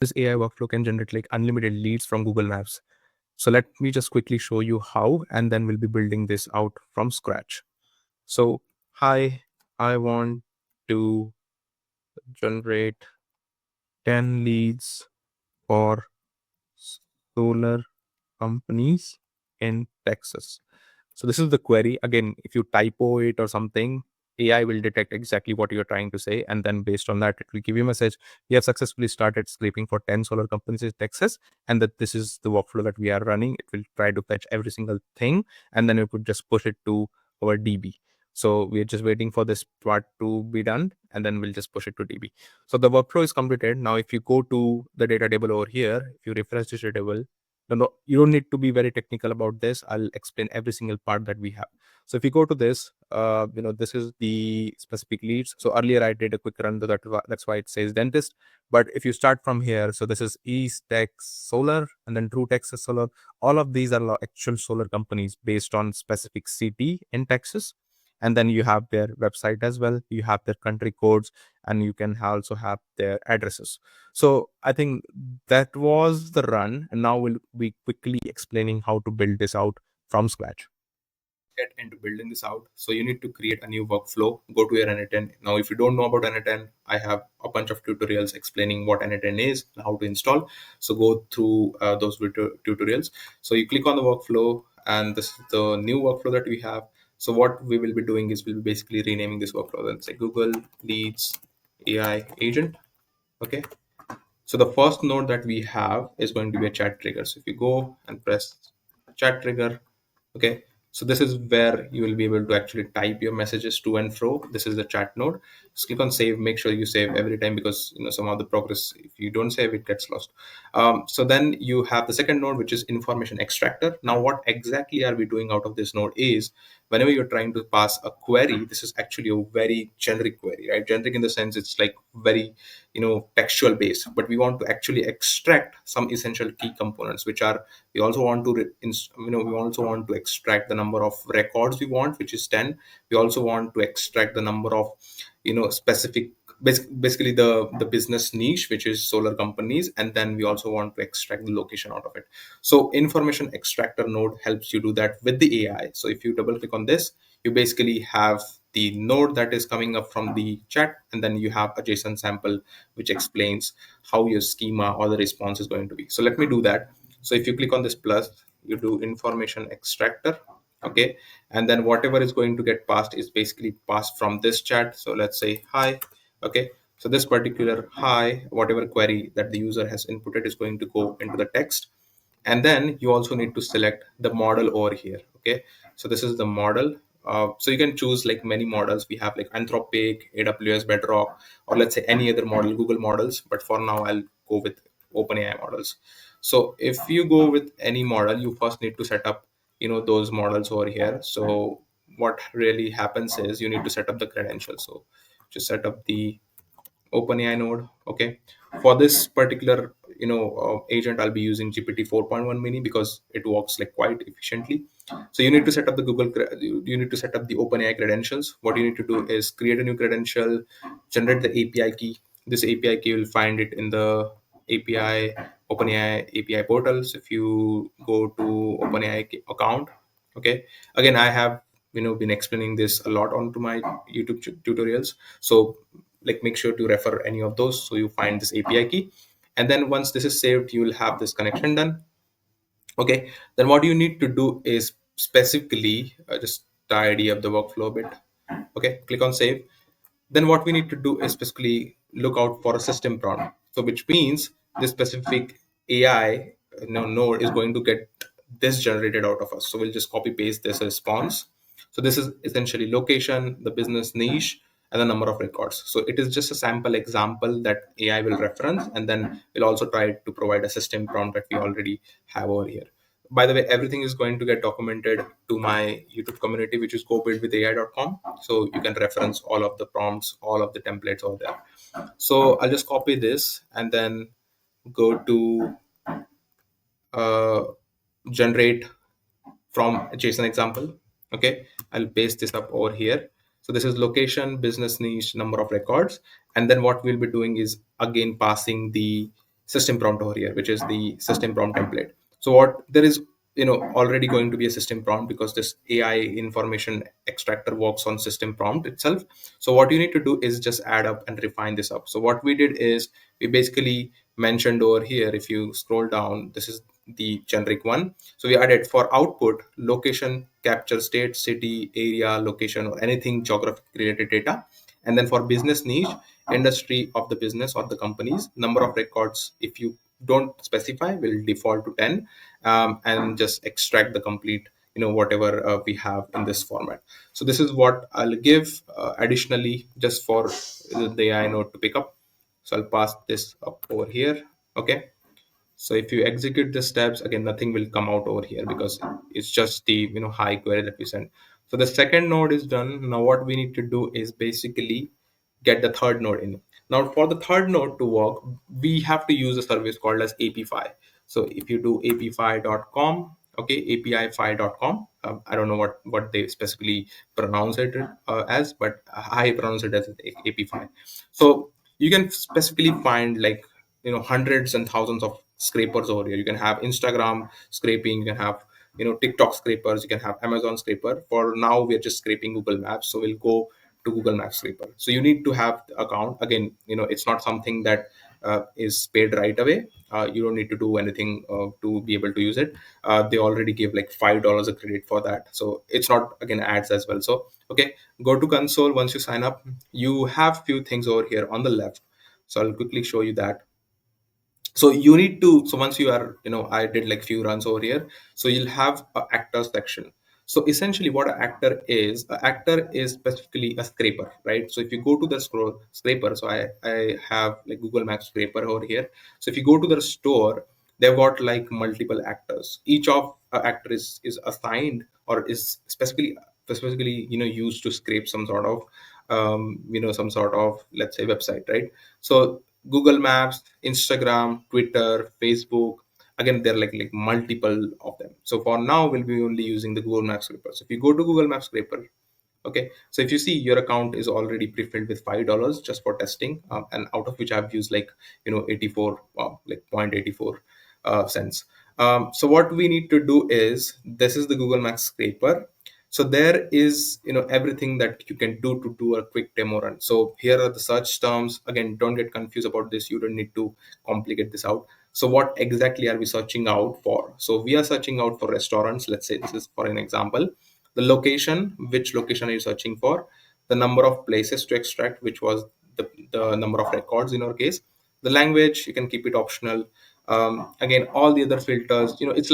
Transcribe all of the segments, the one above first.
this AI workflow can generate like unlimited leads from Google Maps. So let me just quickly show you how, and then we'll be building this out from scratch. So, hi, I want to generate 10 leads for solar companies in Texas. So this is the query. Again, if you typo it or something, AI will detect exactly what you're trying to say. And then based on that, it will give you a message. We have successfully started scraping for 10 solar companies in Texas. And that this is the workflow that we are running. It will try to fetch every single thing. And then we could just push it to our DB. So we're just waiting for this part to be done. And then we'll just push it to DB. So the workflow is completed. Now, if you go to the data table over here, if you refresh this data table, no, you don't need to be very technical about this. I'll explain every single part that we have. So if you go to this, this is the specific leads. So earlier I did a quick run, that's why it says dentist. But if you start from here, so this is East Texas Solar and then True Texas Solar. All of these are actual solar companies based on specific city in Texas. And then you have their website as well. You have their country codes, and you can also have their addresses. So I think that was the run. And now we'll be quickly explaining how to build this out from scratch. Get into building this out. So you need to create a new workflow. Go to your N8N. Now, if you don't know about N8N, I have a bunch of tutorials explaining what N8N is and how to install. So go through those tutorials. So you click on the workflow, and this is the new workflow that we have. So what we will be doing is we'll be basically renaming this workflow. Let's say Google Leads AI agent. Okay. So the first node that we have is going to be a chat trigger. So if you go and press chat trigger, okay, so this is where you will be able to actually type your messages to and fro. This is the chat node. Just click on save. Make sure you save every time, because some of the progress, if you don't save, it gets lost. So then you have the second node, which is information extractor. Now, what exactly are we doing out of this node is, whenever you're trying to pass a query, this is actually a very generic query, right? Generic in the sense it's like very textual based, but we want to actually extract some essential key components, which are, we also want to we also want to extract the number of records we want, which is 10. We also want to extract the number of specific, basically the business niche, which is solar companies, and then we also want to extract the location out of it. So information extractor node helps you do that with the AI. So if you double click on this, you basically have the node that is coming up from the chat, and then you have a JSON sample which explains how your schema or the response is going to be. So let me do that. So if you click on this plus, you do information extractor, okay, and then whatever is going to get passed is basically passed from this chat. So let's say hi, okay. So this particular hi, whatever query that the user has inputted, is going to go into the text. And then you also need to select the model over here, okay. So this is the model. So you can choose like many models. We have like Anthropic, AWS Bedrock, or let's say any other model, Google models, but for now I'll go with OpenAI models. So if you go with any model, you first need to set up those models over here. So what really happens is you need to set up the credentials. So just set up the OpenAI node. Okay, for this particular agent, I'll be using GPT 4.1 mini because it works like quite efficiently. So you need to set up the you need to set up the OpenAI credentials. What you need to do is create a new credential, generate the API key. This API key, you'll find it in the API OpenAI API portal. So if you go to OpenAI account, okay, again I have been explaining this a lot onto my YouTube tutorials. So like make sure to refer any of those, so you find this API key. And then once this is saved, you will have this connection done. Okay, then what you need to do is specifically just tidy up the workflow a bit. Okay, click on save. Then what we need to do is basically look out for a system prompt. So which means this specific AI node is going to get this generated out of us. So we'll just copy paste this response. So this is essentially location, the business niche, and the number of records. So it is just a sample example that AI will reference, and then we'll also try to provide a system prompt that we already have over here. By the way, everything is going to get documented to my YouTube community, which is gobuildwithai.com. So you can reference all of the prompts, all of the templates over there. So I'll just copy this and then go to uh, generate from a JSON example. Okay, I'll paste this up over here. So this is location, business niche, number of records. And then what we'll be doing is again passing the system prompt over here, which is the system prompt template. So what there is, already going to be a system prompt because this AI information extractor works on system prompt itself. So what you need to do is just add up and refine this up. So what we did is we basically mentioned over here, if you scroll down, this is the generic one. So we added for output location, capture state, city, area, location, or anything geographic related data. And then for business niche, industry of the business or the companies, number of records, if you don't specify, will default to 10, and just extract the complete, whatever we have in this format. So this is what I'll give additionally just for the AI node to pick up. So I'll pass this up over here. Okay. So if you execute the steps, again, nothing will come out over here because it's just the high query that we send. So the second node is done. Now what we need to do is basically get the third node in. Now for the third node to work, we have to use a service called as Apify. So if you do apify.com, okay, apify.com, I don't know what they specifically pronounce it as, but I pronounce it as Apify. So you can specifically find like hundreds and thousands of scrapers over here. You can have Instagram scraping, you can have TikTok scrapers, you can have Amazon scraper. For now we're just scraping Google Maps, so we'll go to Google Maps scraper. So you need to have the account. Again, it's not something that is paid right away. You don't need to do anything to be able to use it. They already give like $5 a credit for that, so it's not again ads as well. So okay, go to console. Once you sign up, you have few things over here on the left. So I'll quickly show you that. So you need to, so once you are, I did like few runs over here, so you'll have a actor section. So essentially what an actor is specifically a scraper, right? So if you go to the scraper, so I have like Google Maps scraper over here. So if you go to the store, they've got like multiple actors. Each of actor is assigned or is specifically used to scrape some sort of some sort of, let's say, website, right? So Google Maps, Instagram, Twitter, Facebook. Again, there are like multiple of them. So for now, we'll be only using the Google Maps scraper. So if you go to Google Maps scraper, okay. So if you see, your account is already pre-filled with $5 just for testing, and out of which I've used like 84 like 0.84 cents. So what we need to do is, this is the Google Maps scraper. So there is everything that you can do to do a quick demo run. So here are the search terms. Again, don't get confused about this. You don't need to complicate this out. So what exactly are we searching out for? So we are searching out for restaurants. Let's say this is for an example. The location, which location are you searching for? The number of places to extract, which was the number of records in our case. The language, you can keep it optional. Again, all the other filters, it's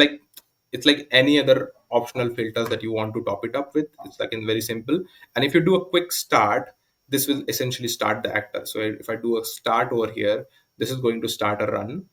like any other optional filters that you want to top it up with. It's like in very simple. And if you do a quick start, this will essentially start the actor. So if I do a start over here, this is going to start a run,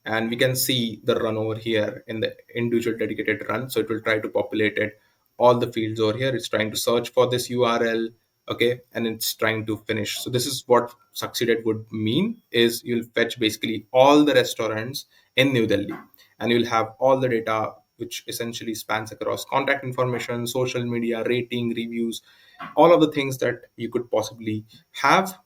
and we can see the run over here in the individual dedicated run. So it will try to populate it, all the fields over here. It's trying to search for this URL, okay, and it's trying to finish. So this is what succeeded would mean, is you'll fetch basically all the restaurants in New Delhi, and you'll have all the data, which essentially spans across contact information, social media, rating, reviews, all of the things that you could possibly have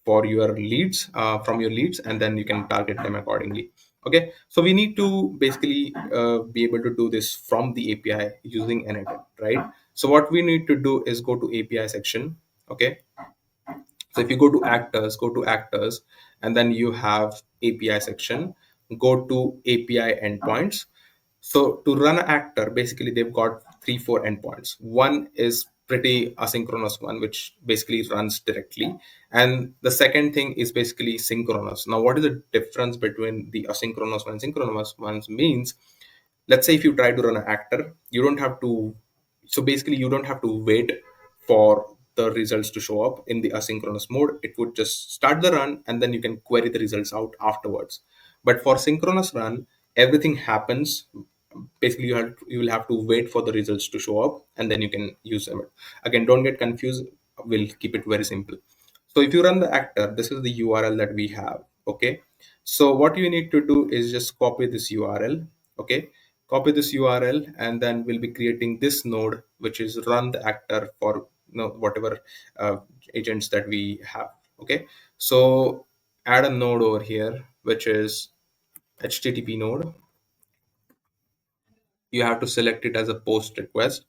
for your leads, from your leads, and then you can target them accordingly. Okay, so we need to basically be able to do this from the API using N8N, right? So what we need to do is go to API section. Okay, so if you go to actors, and then you have API section, go to API endpoints. So to run an actor, basically they've got 3-4 endpoints. One is pretty asynchronous one, which basically runs directly. And the second thing is basically synchronous. Now, what is the difference between the asynchronous one and synchronous ones means? Let's say if you try to run an actor, you don't have to, so basically you don't have to wait for the results to show up in the asynchronous mode. It would just start the run, and then you can query the results out afterwards. But for synchronous run, everything happens. Basically you will have to wait for the results to show up, and then you can use them. Again, don't get confused. We'll keep it very simple. So if you run the actor, this is the URL that we have. Okay, so what you need to do is just copy this URL. Okay, copy this URL, and then we'll be creating this node, which is run the actor for whatever agents that we have. Okay, so add a node over here. which is HTTP node. You have to select it as a post request,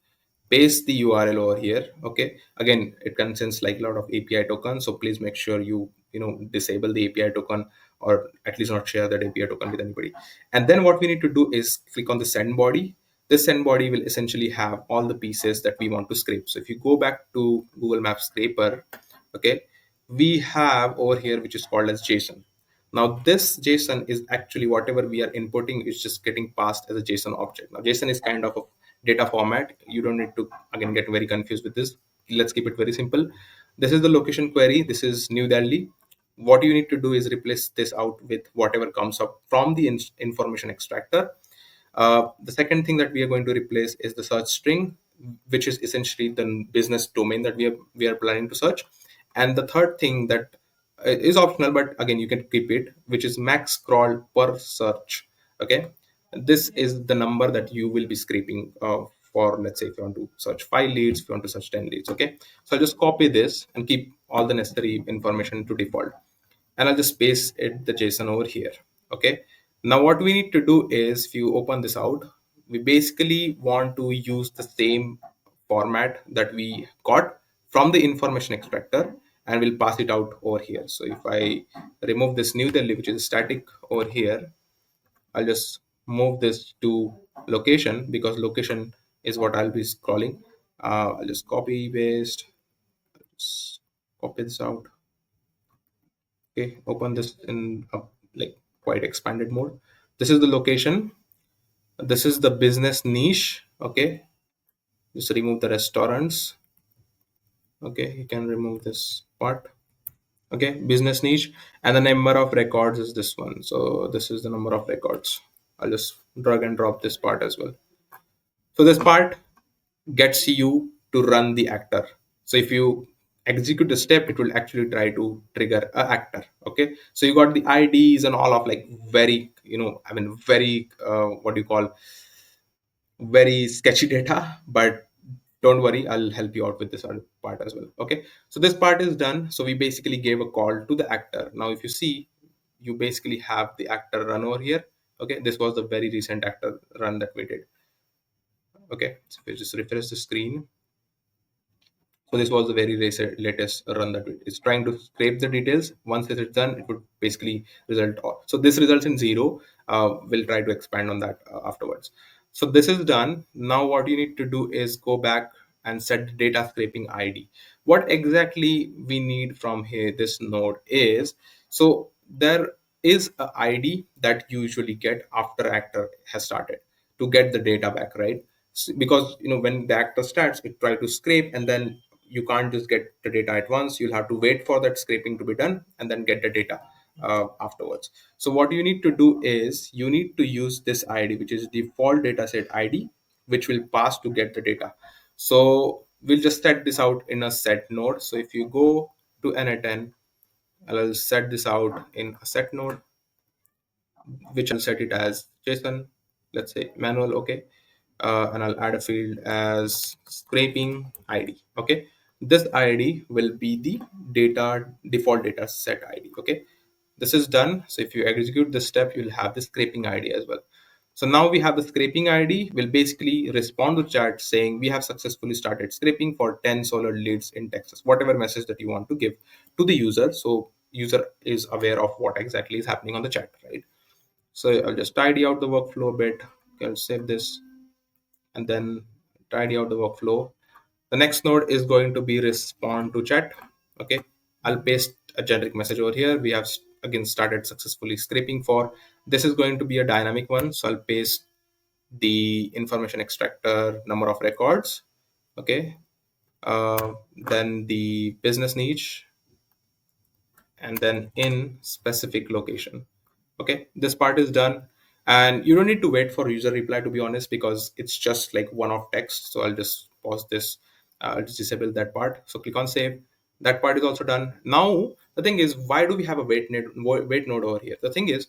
paste the URL over here. Okay, again, it contains like a lot of API tokens, so please make sure you know disable the API token, or at least not share that API token with anybody. And then what we need to do is click on the send body. This send body will essentially have all the pieces that we want to scrape. So if you go back to Google Maps scraper, okay, we have over here which is called as JSON. Now this JSON is actually whatever we are inputting is just getting passed as a JSON object. Now JSON is kind of a data format. You don't need to again get very confused with this. Let's keep it very simple. This is the location query. This is New Delhi. What you need to do is replace this out with whatever comes up from the information extractor. The second thing that we are going to replace is the search string, which is essentially the business domain that we are planning to search. And the third thing that is optional, but again you can keep it, which is max scroll per search. Okay, this is the number that you will be scraping for. Let's say if you want to search 5 leads, if you want to search 10 leads. Okay, so I'll just copy this and keep all the necessary information to default, and I'll just paste it the JSON over here. Okay. Now what we need to do is, if you open this out, we basically want to use the same format that we got from the information extractor, and we'll pass it out over here. So if I remove this New Delhi, which is static over here, I'll just move this to location, because location is what I'll be scrolling. I'll just copy paste, copy this out. Okay, open this in a like quite expanded mode. This is the location. This is the business niche. Okay, just remove the restaurants. Okay, you can remove this part. Okay, business niche, and the number of records is this one. So this is the number of records. I'll just drag and drop this part as well. So this part gets you to run the actor. So if you execute a step, it will actually try to trigger a actor. Okay, so you got the IDs and all of like very, I mean, very what do you call, very sketchy data, but don't worry, I'll help you out with this other part as well. Okay, so this part is done. So we basically gave a call to the actor. Now if you see, you basically have the actor run over here. Okay, this was the very recent actor run that we did. Okay, so if you just refresh the screen, so this was the very latest run that it's trying to scrape the details. Once it is done, it would basically result. So this results in 0. We'll try to expand on that afterwards. So this is done. Now what you need to do is go back and set the data scraping ID. What exactly we need from here, this node is, so there is a ID that you usually get after actor has started to get the data back, right? Because when the actor starts, it try to scrape, and then you can't just get the data at once. You'll have to wait for that scraping to be done and then get the data afterwards. So what you need to do is you need to use this ID, which is default dataset ID, which will pass to get the data. So we'll just set this out in a set node. So if you go to N8N, I'll set this out in a set node, which I'll set it as JSON, let's say manual. Okay, and I'll add a field as scraping ID. Okay, this ID will be the data default data set ID. Okay, this is done. So if you execute this step, you'll have the scraping ID as well. So now we have the scraping ID. Will basically respond to chat saying we have successfully started scraping for 10 solar leads in Texas, whatever message that you want to give to the user, so user is aware of what exactly is happening on the chat, right? So I'll just tidy out the workflow a bit. I'll save this and then tidy out the workflow. The next node is going to be respond to chat. Okay, I'll paste a generic message over here. We have again started successfully scraping for. This is going to be a dynamic one. So I'll paste the information extractor number of records. Okay, then the business niche, and then in specific location. Okay, this part is done, and you don't need to wait for user reply, to be honest, because it's just like one-off text. So I'll just pause this. I'll just disable that part. So click on save. That part is also done. Now the thing is, why do we have a wait node over here? The thing is,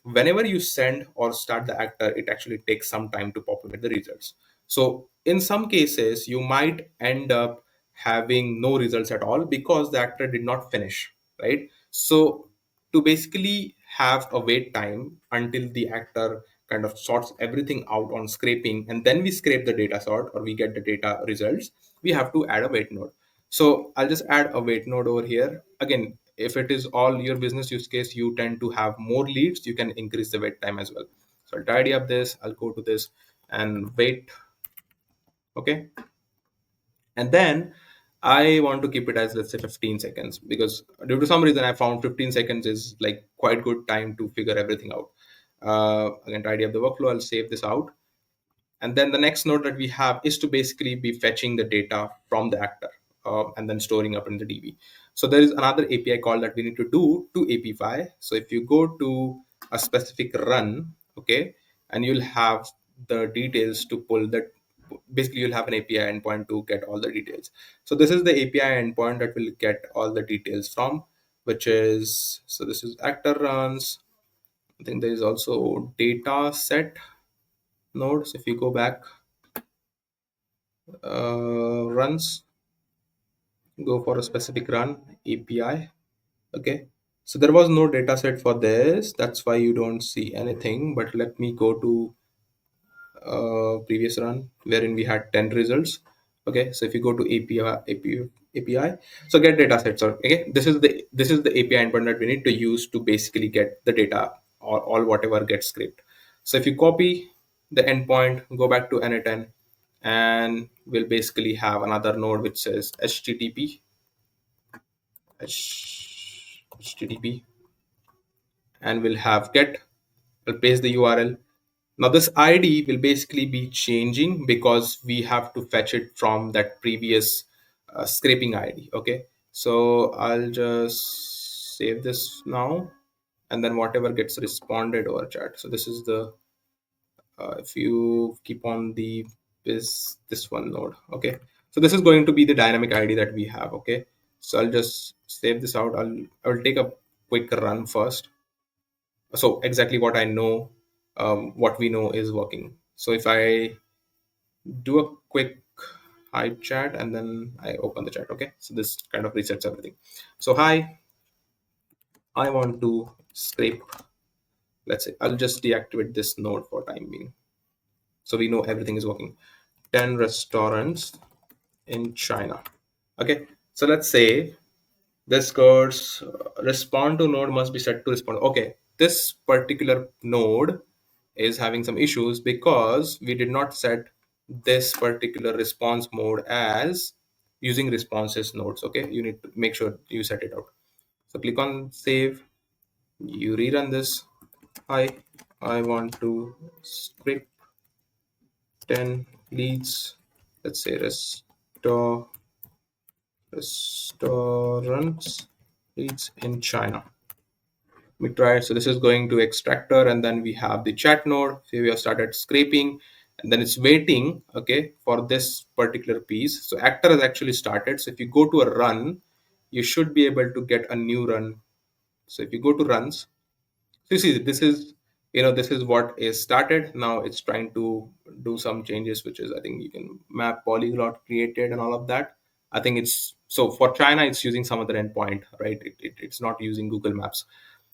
whenever you send or start the actor, it actually takes some time to populate the results. So in some cases, you might end up having no results at all because the actor did not finish, right? So to basically have a wait time until the actor kind of sorts everything out on scraping, and then we scrape the data sort or we get the data results, we have to add a wait node. So I'll just add a wait node over here. Again, if it is all your business use case, you tend to have more leads, you can increase the wait time as well. So I'll tidy up this, I'll go to this and wait. Okay. And then I want to keep it as, let's say, 15 seconds, because due to some reason I found 15 seconds is like quite good time to figure everything out. Again, tidy up the workflow, I'll save this out. And then the next node that we have is to basically be fetching the data from the actor, and then storing up in the DB. So there is another API call that we need to do to Apify. So if you go to a specific run, okay, and you'll have the details to pull that. Basically, you'll have an API endpoint to get all the details. So this is the API endpoint that will get all the details from, which is, so this is actor runs. I think there is also data set nodes. If you go back, runs, go for a specific run API. Okay, so there was no data set for this, that's why you don't see anything. But let me go to previous run wherein we had 10 results. Okay, so if you go to API, so get data sets. Okay, this is the API endpoint that we need to use to basically get the data, or all whatever gets scraped. So if you copy the endpoint, go back to N8N, and we'll basically have another node which says HTTP, and we'll have get. I'll paste the URL. Now this ID will basically be changing because we have to fetch it from that previous scraping ID. Okay, so I'll just save this now, and then whatever gets responded over chat. So this is the, if you keep on the this one node. Okay, so this is going to be the dynamic ID that we have. Okay, so I'll just save this out. I'll take a quick run first. So exactly what I know, what we know is working. So if I do a quick hide chat and then I open the chat. Okay, so this kind of resets everything. So hi, I want to scrape, let's say I'll just deactivate this node for time being, so we know everything is working. 10 restaurants in China. Okay, so let's say this course respond to node must be set to respond. Okay, this particular node is having some issues because we did not set this particular response mode as using responses nodes. Okay, you need to make sure you set it out. So click on save, you rerun this. Hi, I want to script 10 leads, let's say restaurants leads in China. We try it. So this is going to Extractor, and then we have the chat node. So we have started scraping, and then it's waiting, okay, for this particular piece. So actor has actually started. So if you go to a run, you should be able to get a new run. So if you go to runs, so you see this is, this is what is started. Now it's trying to do some changes, which is, I think you can map polyglot created and all of that. I think it's, so for China it's using some other endpoint, right? It's not using Google Maps.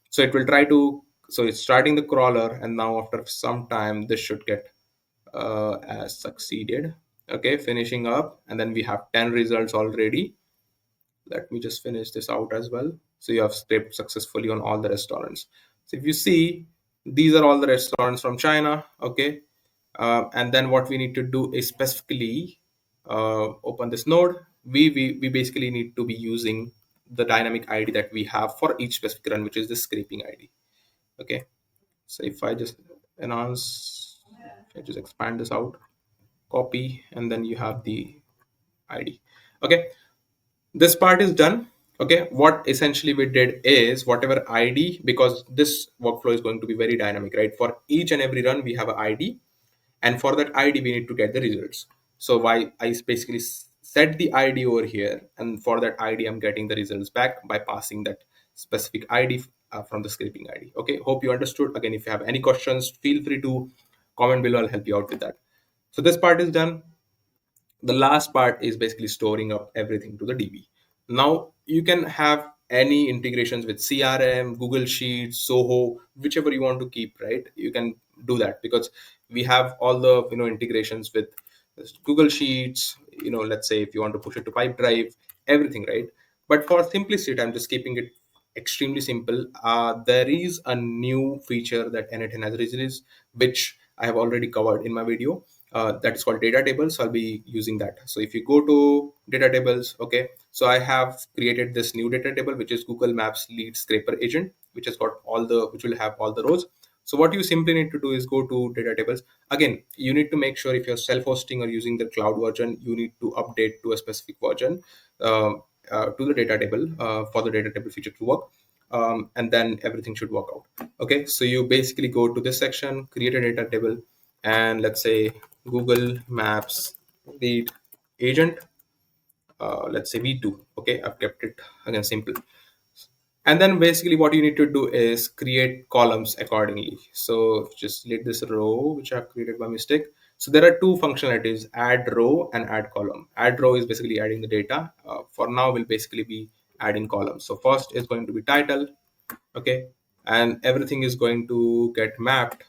So it will try to, so it's starting the crawler, and now after some time this should get as succeeded. Okay, finishing up, and then we have 10 results already. Let me just finish this out as well. So you have scraped successfully on all the restaurants. So if you see, these are all the restaurants from China. Okay, and then what we need to do is specifically open this node. We basically need to be using the dynamic ID that we have for each specific run, which is the scraping ID. Okay, so if I just enhance, if I just expand this out, copy, and then you have the ID. Okay, this part is done. Okay, what essentially we did is whatever ID, because this workflow is going to be very dynamic, right? For each and every run we have an ID, and for that ID we need to get the results. So why I basically set the ID over here, and for that ID I'm getting the results back by passing that specific ID from the scraping ID. Okay, hope you understood. Again, if you have any questions, feel free to comment below, I'll help you out with that. So this part is done. The last part is basically storing up everything to the DB. Now you can have any integrations with CRM, Google Sheets, Soho, whichever you want to keep, right? You can do that because we have all the integrations with Google Sheets. Let's say if you want to push it to Pipedrive, everything, right? But for simplicity, I'm just keeping it extremely simple. There is a new feature that N8N has released, which I have already covered in my video. That is called data tables. I'll be using that. So if you go to data tables, okay, so I have created this new data table, which is Google Maps lead scraper agent, which has got which will have all the rows. So what you simply need to do is go to data tables. Again, you need to make sure if you're self-hosting or using the cloud version, you need to update to a specific version to the data table for the data table feature to work. And then everything should work out. Okay, so you basically go to this section, create a data table, and let's say Google Maps lead agent, let's say V2. Okay, I've kept it again simple. And then basically what you need to do is create columns accordingly. So just delete this row which I've created by mistake. So there are two functionalities: add row and add column. Add row is basically adding the data. For now we'll basically be adding columns. So first is going to be title, okay, and everything is going to get mapped.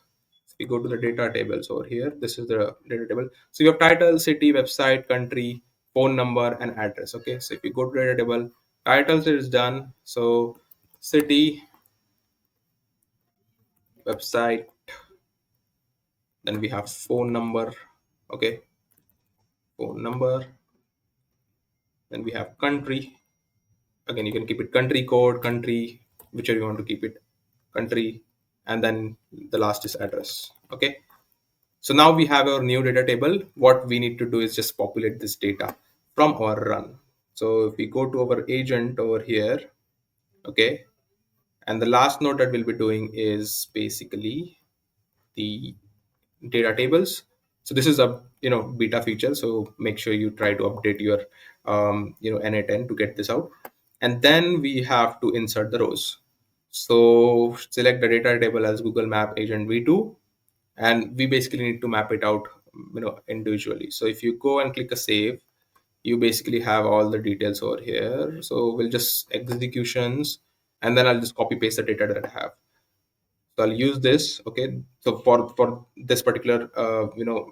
So we go to the data tables over here. This is the data table. So you have title, city, website, country, phone number, and address. Okay, so if you go to data table, titles is done. So city, website, then we have phone number. Okay, phone number. Then we have country. Again, you can keep it country code, country, whichever you want to keep it, country, and then the last is address. Okay. So now we have our new data table. What we need to do is just populate this data from our run. So if we go to our agent over here, okay, and the last node that we'll be doing is basically the data tables. So this is a beta feature. So make sure you try to update your N8N to get this out. And then we have to insert the rows. So select the data table as Google Map Agent V2, and we basically need to map it out individually. So if you go and click a save, you basically have all the details over here. So we'll just executions, and then I'll just copy paste the data that I have. So I'll use this. Okay, so for this particular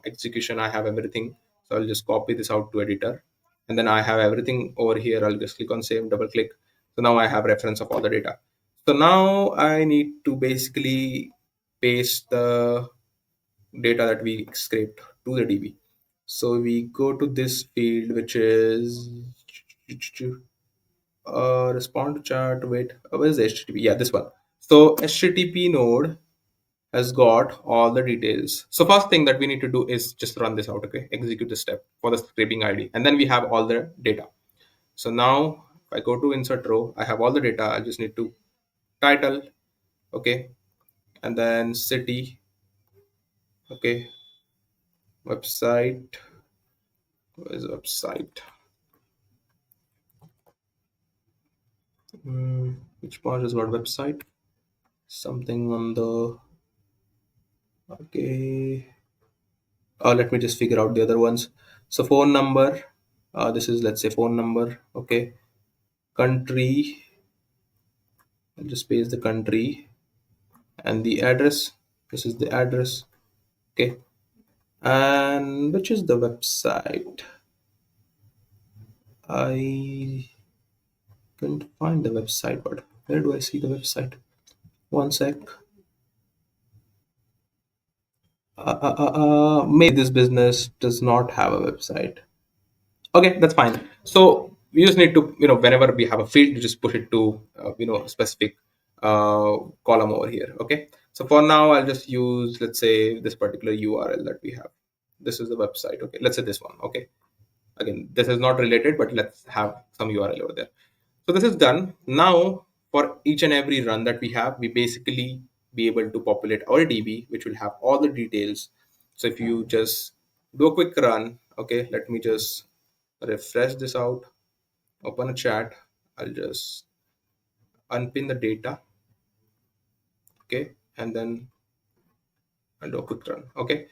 execution, I have everything. So I'll just copy this out to editor, and then I have everything over here. I'll just click on save, double click. So now I have reference of all the data. So now I need to basically paste the data that we scraped to the DB. So we go to this field, which is respond to chat. Wait, where's the HTTP? Yeah, this one. So HTTP node has got all the details. So first thing that we need to do is just run this out. Okay, execute the step for the scraping ID, and then we have all the data. So now if I go to insert row, I have all the data. I just need to title, okay, and then city, okay, website. Where's the website? Which part has got website? Something on the, okay. Let me just figure out the other ones. So phone number. This is, let's say, phone number. Okay. Country. I'll just paste the country, and the address. This is the address. Okay. And which is the website? I couldn't find the website, but where do I see the website? One sec. Maybe this business does not have a website. Okay, that's fine. So we just need to, whenever we have a field, you just push it to, a specific column over here. Okay. So for now, I'll just use, let's say, this particular URL that we have. This is the website. Okay. Let's say this one. Okay. Again, this is not related, but let's have some URL over there. So this is done. Now for each and every run that we have, we basically be able to populate our DB, which will have all the details. So if you just do a quick run, okay, let me just refresh this out, open a chat. I'll just unpin the data, okay, and then I'll do a quick run. Okay,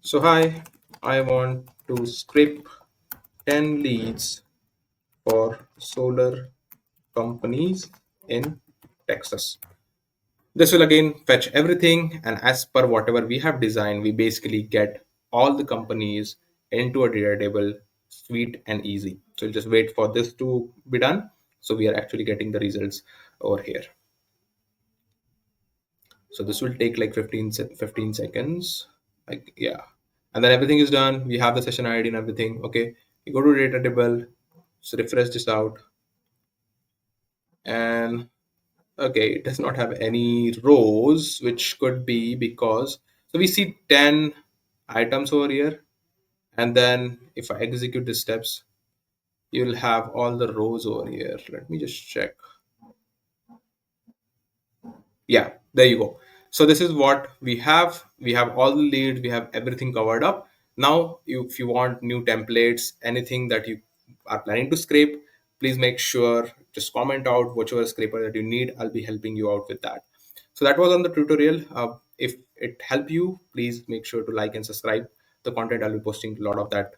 so hi, I want to scrape 10 leads for solar companies in Texas. This will again fetch everything, and as per whatever we have designed, we basically get all the companies into a data table, sweet and easy. So we'll just wait for this to be done. So we are actually getting the results over here. So this will take like 15 seconds. Like, yeah. And then everything is done. We have the session ID and everything. Okay. You go to data table. So refresh this out. And okay, it does not have any rows, which could be because, so we see 10 items over here. And then if I execute the steps, you'll have all the rows over here. Let me just check. Yeah, there you go. So this is what we have all the leads, we have everything covered up. Now if you want new templates, anything that you are planning to scrape, please make sure just comment out whichever scraper that you need. I'll be helping you out with that. So that was on the tutorial. If it helped you, please make sure to like and subscribe the content. I'll be posting a lot of that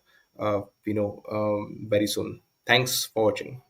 very soon. Thanks for watching.